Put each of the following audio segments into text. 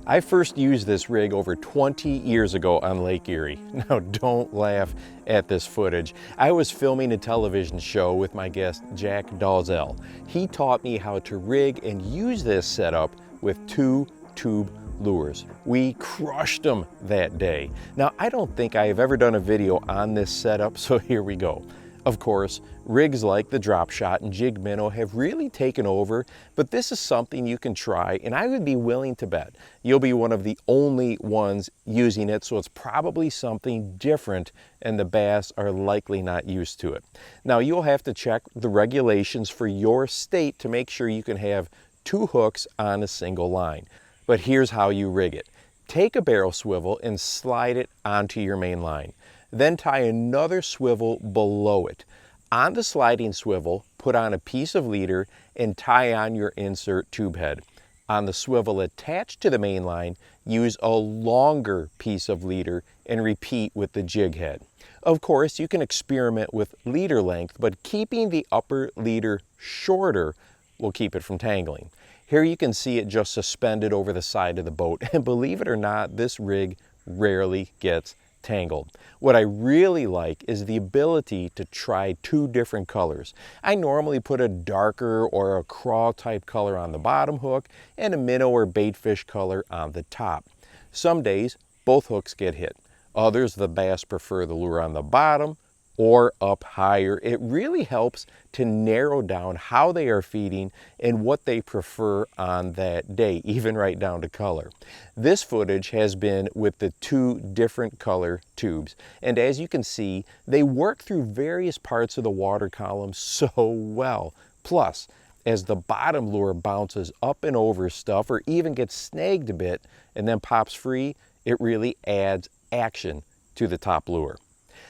I first used this rig over 20 years ago on Lake Erie. Now don't laugh at this footage. I was filming a television show with my guest Jack Dalzell. He taught me how to rig and use this setup with 2 tube lures. We crushed them that day. Now I don't think I have ever done a video on this setup, so here we go. Of course, rigs like the drop shot and jig minnow have really taken over, but this is something you can try, and I would be willing to bet you'll be one of the only ones using it, so it's probably something different, and the bass are likely not used to it. Now, you'll have to check the regulations for your state to make sure you can have 2 hooks on a single line. But here's how you rig it. Take a barrel swivel and slide it onto your main line. Then tie another swivel below it. On the sliding swivel, put on a piece of leader and tie on your insert tube head. On the swivel attached to the main line, use a longer piece of leader and repeat with the jig head. Of course, you can experiment with leader length, but keeping the upper leader shorter will keep it from tangling. Here you can see it just suspended over the side of the boat, and believe it or not, this rig rarely gets tangled. What I really like is the ability to try 2 different colors. I normally put a darker or a crawl type color on the bottom hook and a minnow or baitfish color on the top. Some days both hooks get hit. Others, the bass prefer the lure on the bottom or up higher. It really helps to narrow down how they are feeding and what they prefer on that day, even right down to color. This footage has been with the 2 different color tubes, and as you can see, they work through various parts of the water column so well. Plus, as the bottom lure bounces up and over stuff or even gets snagged a bit and then pops free, it really adds action to the top lure.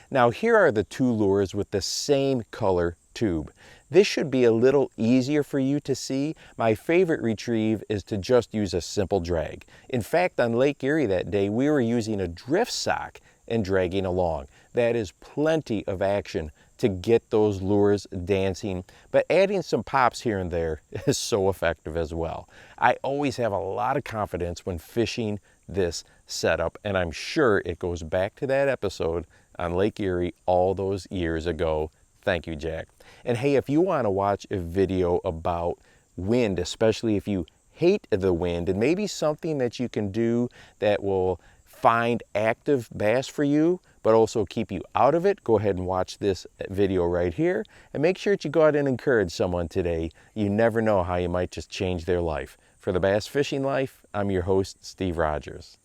Now here are the 2 lures with the same color tube. This should be a little easier for you to see. My favorite retrieve is to just use a simple drag. In fact, on Lake Erie that day, we were using a drift sock and dragging along. That is plenty of action to get those lures dancing, but adding some pops here and there is so effective as well. I always have a lot of confidence when fishing this setup, and I'm sure it goes back to that episode on Lake Erie all those years ago. Thank you, Jack. And hey, if you want to watch a video about wind, especially if you hate the wind, and maybe something that you can do that will find active bass for you, but also keep you out of it, go ahead and watch this video right here. And make sure that you go out and encourage someone today. You never know how you might just change their life. For the Bass Fishing Life, I'm your host, Steve Rogers.